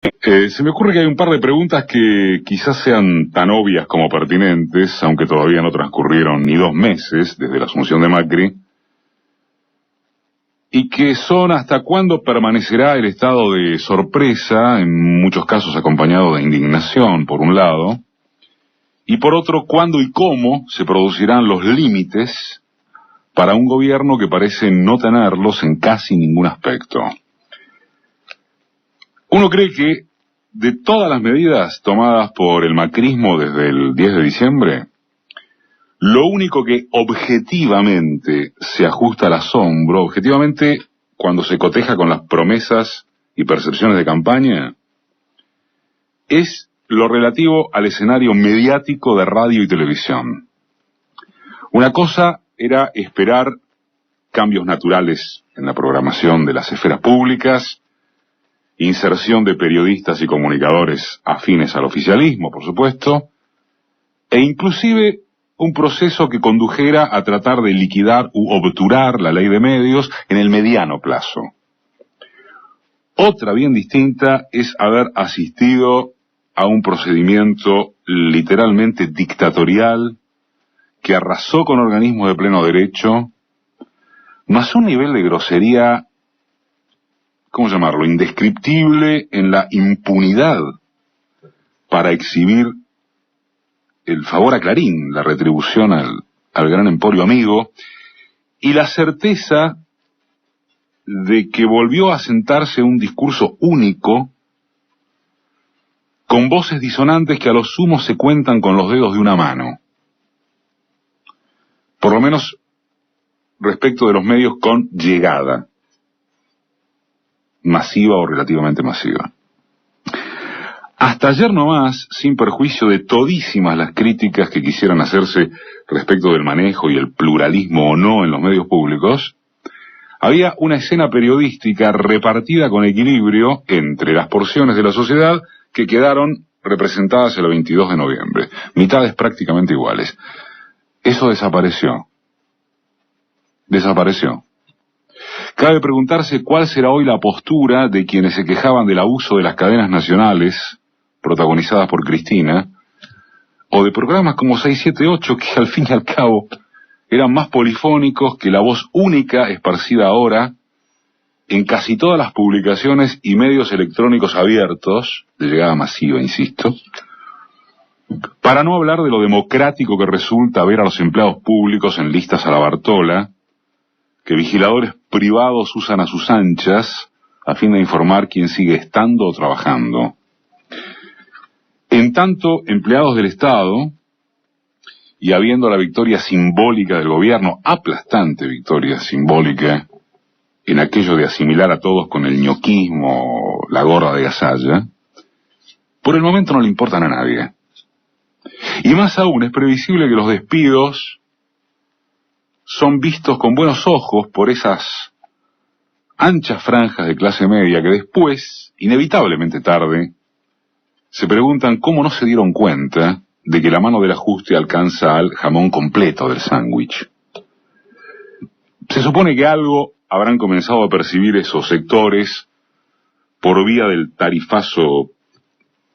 Se me ocurre que hay un par de preguntas que quizás sean tan obvias como pertinentes, aunque todavía no transcurrieron ni 2 meses desde la asunción de Macri, y que son hasta cuándo permanecerá el estado de sorpresa, en muchos casos acompañado de indignación, por un lado, y por otro, cuándo y cómo se producirán los límites para un gobierno que parece no tenerlos en casi ningún aspecto. Uno cree que de todas las medidas tomadas por el macrismo desde el 10 de diciembre, lo único que objetivamente se ajusta al asombro, objetivamente cuando se coteja con las promesas y percepciones de campaña, es lo relativo al escenario mediático de radio y televisión. Una cosa era esperar cambios naturales en la programación de las esferas públicas, inserción de periodistas y comunicadores afines al oficialismo, por supuesto, e inclusive un proceso que condujera a tratar de liquidar u obturar la ley de medios en el mediano plazo. Otra bien distinta es haber asistido a un procedimiento literalmente dictatorial que arrasó con organismos de pleno derecho, más un nivel de grosería, ¿cómo llamarlo?, indescriptible en la impunidad para exhibir el favor a Clarín, la retribución al gran emporio amigo, y la certeza de que volvió a sentarse un discurso único, con voces disonantes que a lo sumo se cuentan con los dedos de una mano. Por lo menos respecto de los medios con llegada, masiva o relativamente masiva. Hasta ayer nomás, sin perjuicio de todísimas las críticas que quisieran hacerse respecto del manejo y el pluralismo o no en los medios públicos, había una escena periodística repartida con equilibrio entre las porciones de la sociedad que quedaron representadas el 22 de noviembre, mitades prácticamente iguales. Eso desapareció. Desapareció. Cabe preguntarse cuál será hoy la postura de quienes se quejaban del abuso de las cadenas nacionales protagonizadas por Cristina, o de programas como 678, que al fin y al cabo eran más polifónicos que la voz única esparcida ahora en casi todas las publicaciones y medios electrónicos abiertos, de llegada masiva, insisto, para no hablar de lo democrático que resulta ver a los empleados públicos en listas a la Bartola, que vigiladores privados usan a sus anchas a fin de informar quién sigue estando o trabajando. En tanto, empleados del Estado, y habiendo la victoria simbólica del gobierno, aplastante victoria simbólica, en aquello de asimilar a todos con el ñoquismo, la gorra de gasalla, por el momento no le importan a nadie. Y más aún, es previsible que los despidos son vistos con buenos ojos por esas anchas franjas de clase media que después, inevitablemente tarde, se preguntan cómo no se dieron cuenta de que la mano del ajuste alcanza al jamón completo del sándwich. Se supone que algo habrán comenzado a percibir esos sectores por vía del tarifazo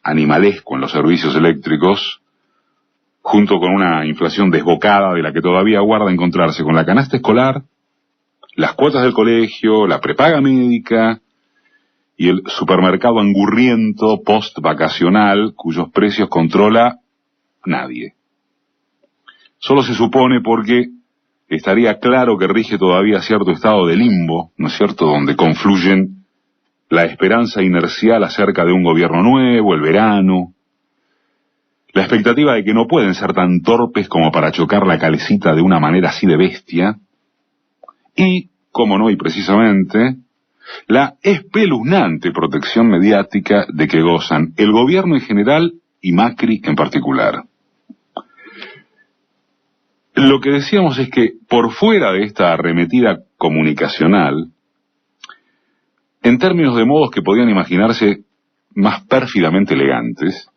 animalesco en los servicios eléctricos, junto con una inflación desbocada de la que todavía aguarda encontrarse con la canasta escolar, las cuotas del colegio, la prepaga médica y el supermercado angurriento post-vacacional cuyos precios controla nadie. Solo se supone porque estaría claro que rige todavía cierto estado de limbo, ¿no es cierto?, donde confluyen la esperanza inercial acerca de un gobierno nuevo, el verano, la expectativa de que no pueden ser tan torpes como para chocar la calecita de una manera así de bestia, y, como no y precisamente, la espeluznante protección mediática de que gozan el gobierno en general y Macri en particular. Lo que decíamos es que, por fuera de esta arremetida comunicacional, en términos de modos que podían imaginarse más pérfidamente elegantes,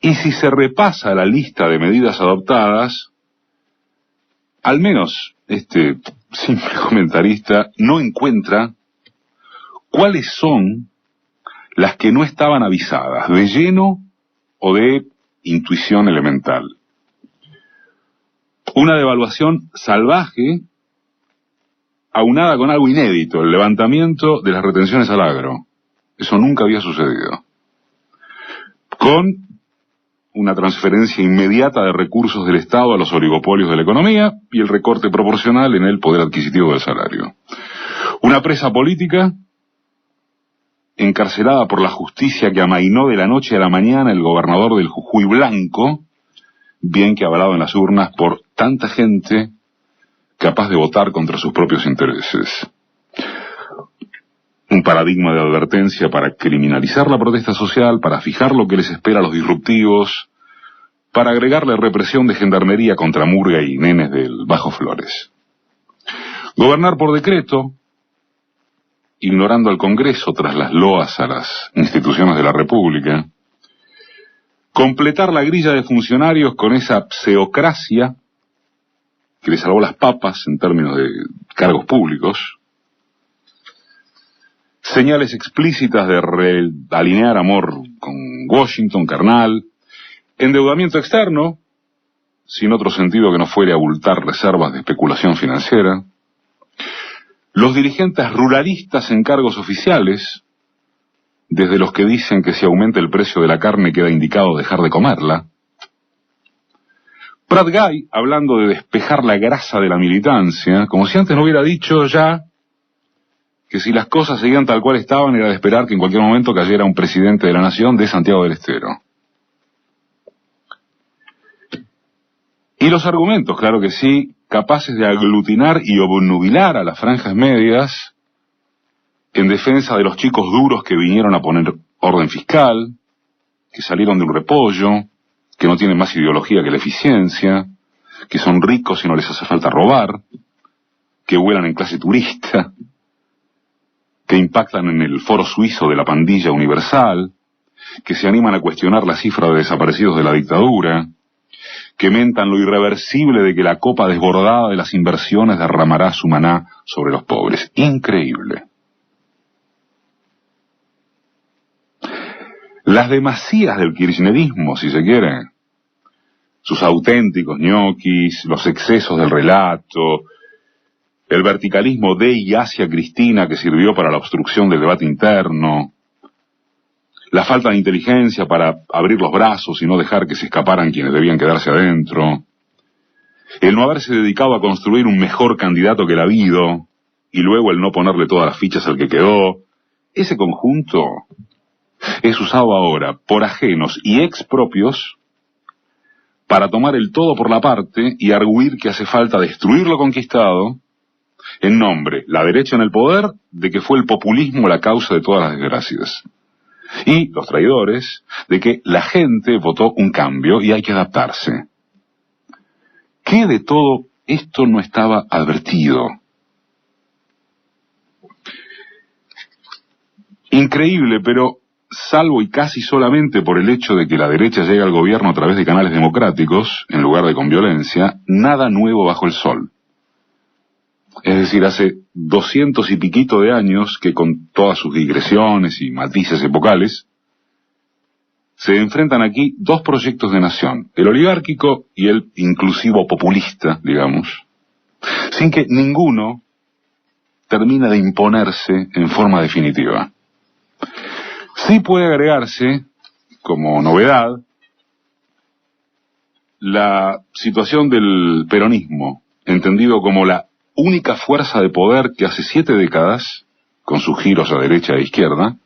y si se repasa la lista de medidas adoptadas, al menos este simple comentarista no encuentra cuáles son las que no estaban avisadas, de lleno o de intuición elemental. Una devaluación salvaje aunada con algo inédito, el levantamiento de las retenciones al agro. Eso nunca había sucedido. Con una transferencia inmediata de recursos del Estado a los oligopolios de la economía y el recorte proporcional en el poder adquisitivo del salario. Una presa política encarcelada por la justicia que amainó de la noche a la mañana el gobernador del Jujuy Blanco, bien que avalado en las urnas por tanta gente capaz de votar contra sus propios intereses. Un paradigma de advertencia para criminalizar la protesta social, para fijar lo que les espera a los disruptivos, para agregarle represión de gendarmería contra murga y nenes del Bajo Flores. Gobernar por decreto, ignorando al Congreso tras las loas a las instituciones de la República. Completar la grilla de funcionarios con esa pseocracia que le salvó las papas en términos de cargos públicos. Señales explícitas de alinear amor con Washington, carnal. Endeudamiento externo, sin otro sentido que no fuere abultar reservas de especulación financiera. Los dirigentes ruralistas en cargos oficiales, desde los que dicen que si aumenta el precio de la carne queda indicado dejar de comerla. Prat Guy, hablando de despejar la grasa de la militancia, como si antes no hubiera dicho ya que si las cosas seguían tal cual estaban era de esperar que en cualquier momento cayera un presidente de la nación de Santiago del Estero. Y los argumentos, claro que sí, capaces de aglutinar y obnubilar a las franjas medias en defensa de los chicos duros que vinieron a poner orden fiscal, que salieron de un repollo, que no tienen más ideología que la eficiencia, que son ricos y no les hace falta robar, que vuelan en clase turista, que impactan en el foro suizo de la pandilla universal, que se animan a cuestionar la cifra de desaparecidos de la dictadura, que mentan lo irreversible de que la copa desbordada de las inversiones derramará su maná sobre los pobres. Increíble. Las demasías del kirchnerismo, si se quiere, sus auténticos ñoquis, los excesos del relato, el verticalismo de y hacia Cristina que sirvió para la obstrucción del debate interno, la falta de inteligencia para abrir los brazos y no dejar que se escaparan quienes debían quedarse adentro, el no haberse dedicado a construir un mejor candidato que el habido, y luego el no ponerle todas las fichas al que quedó, ese conjunto es usado ahora por ajenos y expropios para tomar el todo por la parte y arguir que hace falta destruir lo conquistado en nombre, la derecha en el poder, de que fue el populismo la causa de todas las desgracias. Y los traidores, de que la gente votó un cambio y hay que adaptarse. ¿Qué de todo esto no estaba advertido? Increíble, pero salvo y casi solamente por el hecho de que la derecha llega al gobierno a través de canales democráticos, en lugar de con violencia, nada nuevo bajo el sol. Es decir, hace 200 y piquito de años que con todas sus digresiones y matices epocales, se enfrentan aquí dos proyectos de nación, el oligárquico y el inclusivo populista, digamos, sin que ninguno termine de imponerse en forma definitiva. Sí puede agregarse, como novedad, la situación del peronismo, entendido como la única fuerza de poder que hace 7 décadas, con sus giros a derecha e izquierda,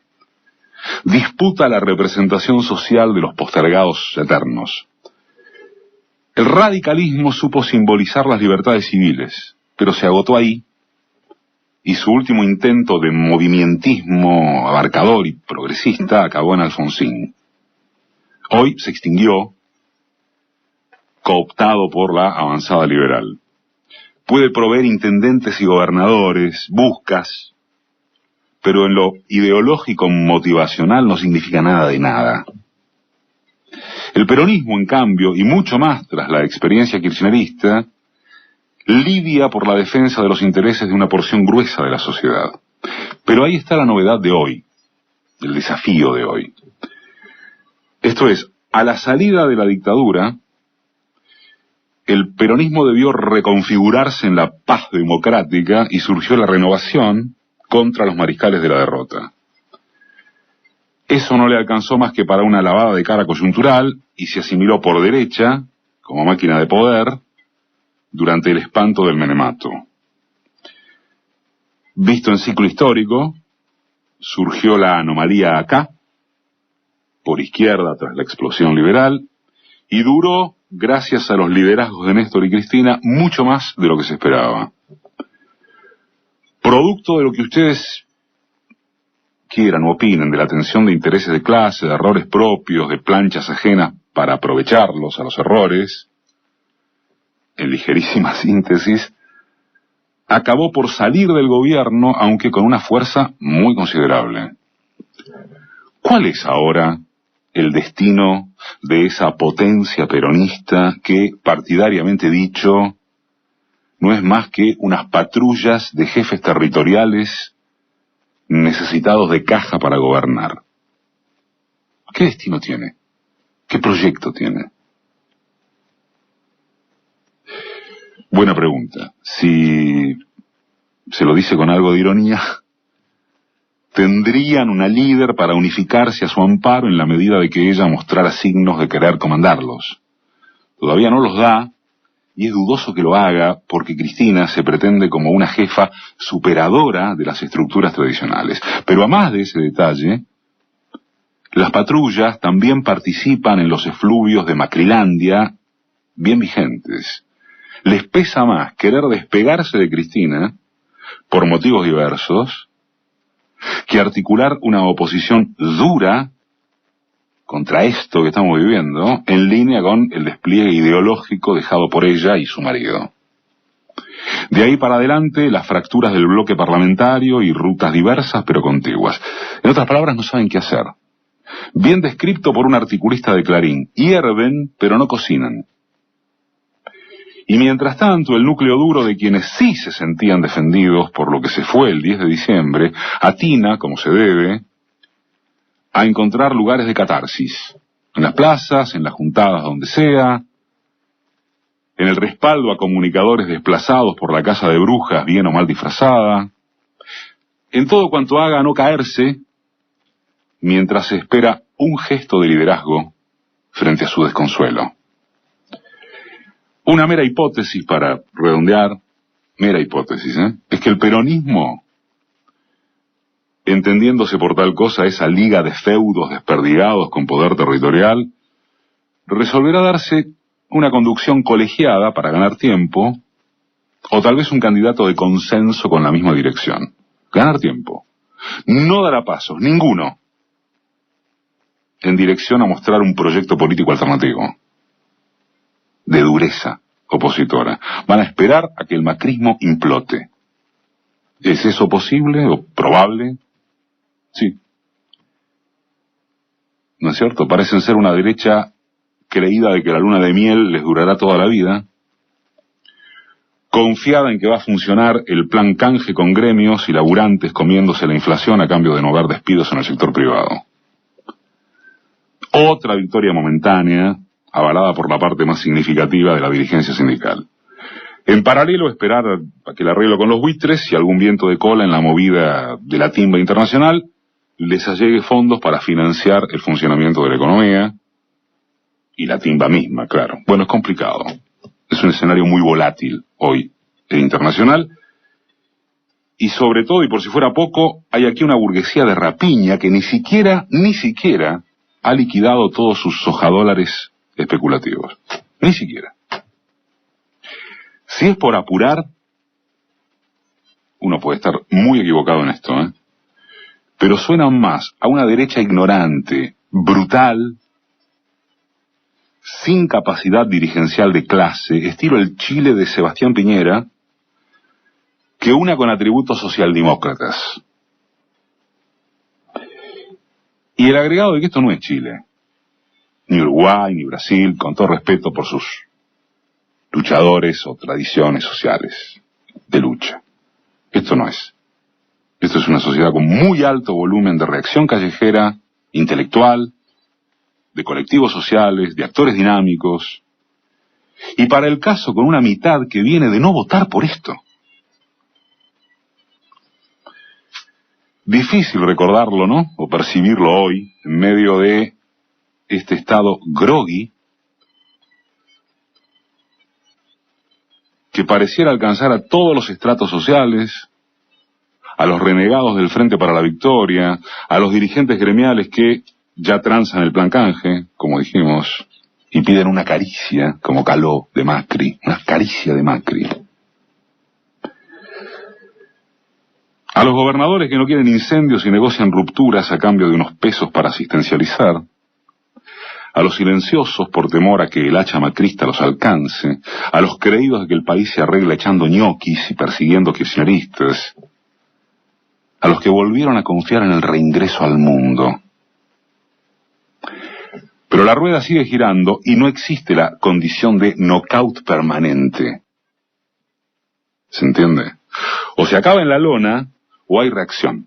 disputa la representación social de los postergados eternos. El radicalismo supo simbolizar las libertades civiles, pero se agotó ahí, y su último intento de movimentismo abarcador y progresista acabó en Alfonsín. Hoy se extinguió, cooptado por la avanzada liberal. Puede proveer intendentes y gobernadores, buscas, pero en lo ideológico motivacional no significa nada de nada. El peronismo, en cambio, y mucho más tras la experiencia kirchnerista, lidia por la defensa de los intereses de una porción gruesa de la sociedad. Pero ahí está la novedad de hoy. el desafío de hoy. Esto es, a la salida de la dictadura, el peronismo debió reconfigurarse en la paz democrática y surgió la renovación contra los mariscales de la derrota. Eso no le alcanzó más que para una lavada de cara coyuntural y se asimiló por derecha, como máquina de poder, durante el espanto del menemato. Visto en ciclo histórico, surgió la anomalía acá, por izquierda tras la explosión liberal, y duró, gracias a los liderazgos de Néstor y Cristina, mucho más de lo que se esperaba. Producto de lo que ustedes quieran o opinen, de la tensión de intereses de clase, de errores propios, de planchas ajenas para aprovecharlos a los errores, en ligerísima síntesis, acabó por salir del gobierno, aunque con una fuerza muy considerable. ¿Cuál es ahora el destino de esa potencia peronista que, partidariamente dicho, no es más que unas patrullas de jefes territoriales necesitados de caja para gobernar? ¿Qué destino tiene? ¿Qué proyecto tiene? Buena pregunta. Si se lo dice con algo de ironía, tendrían una líder para unificarse a su amparo en la medida de que ella mostrara signos de querer comandarlos. Todavía no los da, y es dudoso que lo haga porque Cristina se pretende como una jefa superadora de las estructuras tradicionales. Pero a más de ese detalle, las patrullas también participan en los efluvios de Macrilandia bien vigentes. Les pesa más querer despegarse de Cristina, por motivos diversos, que articular una oposición dura contra esto que estamos viviendo, en línea con el despliegue ideológico dejado por ella y su marido. De ahí para adelante, las fracturas del bloque parlamentario y rutas diversas pero contiguas. En otras palabras, no saben qué hacer. Bien descrito por un articulista de Clarín: hierven pero no cocinan. Y mientras tanto, el núcleo duro de quienes sí se sentían defendidos por lo que se fue el 10 de diciembre, atina, como se debe, a encontrar lugares de catarsis. En las plazas, en las juntadas donde sea, en el respaldo a comunicadores desplazados por la casa de brujas bien o mal disfrazada, en todo cuanto haga no caerse, mientras se espera un gesto de liderazgo frente a su desconsuelo. Una mera hipótesis para redondear, mera hipótesis, es que el peronismo, entendiéndose por tal cosa esa liga de feudos desperdigados con poder territorial, resolverá darse una conducción colegiada para ganar tiempo, o tal vez un candidato de consenso con la misma dirección. Ganar tiempo. No dará pasos, ninguno, en dirección a mostrar un proyecto político alternativo, de dureza opositora. Van a esperar a que el macrismo implote. ¿Es eso posible o probable? Sí. ¿No es cierto? Parecen ser una derecha creída de que la luna de miel les durará toda la vida, confiada en que va a funcionar el plan canje con gremios y laburantes comiéndose la inflación a cambio de no ver despidos en el sector privado. Otra victoria momentánea, avalada por la parte más significativa de la dirigencia sindical. En paralelo, esperar a que el arreglo con los buitres y algún viento de cola en la movida de la timba internacional les allegue fondos para financiar el funcionamiento de la economía y la timba misma, claro. Bueno, es complicado. Es un escenario muy volátil hoy, el internacional. Y sobre todo, y por si fuera poco, hay aquí una burguesía de rapiña que ni siquiera ha liquidado todos sus sojadólares especulativos. Ni siquiera. Si es por apurar, uno puede estar muy equivocado en esto, pero suena más a una derecha ignorante, brutal, sin capacidad dirigencial de clase, estilo el Chile de Sebastián Piñera, que una con atributos socialdemócratas. Y el agregado de que esto no es Chile, ni Uruguay, ni Brasil, con todo respeto por sus luchadores o tradiciones sociales de lucha. Esto no es. Esto es una sociedad con muy alto volumen de reacción callejera, intelectual, de colectivos sociales, de actores dinámicos, y para el caso con una mitad que viene de no votar por esto. Difícil recordarlo, ¿no? O percibirlo hoy, en medio de este estado groggy, que pareciera alcanzar a todos los estratos sociales, a los renegados del Frente para la Victoria, a los dirigentes gremiales que ya transan el plan canje, como dijimos, y piden una caricia, como Caló de Macri, una caricia de Macri. A los gobernadores que no quieren incendios y negocian rupturas a cambio de unos pesos para asistencializar. A los silenciosos por temor a que el hacha macrista los alcance. A los creídos de que el país se arregla echando ñoquis y persiguiendo kirchneristas. A los que volvieron a confiar en el reingreso al mundo. Pero la rueda sigue girando y no existe la condición de knockout permanente. ¿Se entiende? O se acaba en la lona o hay reacción.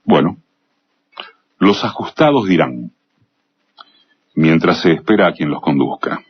Bueno, los ajustados dirán, mientras se espera a quien los conduzca.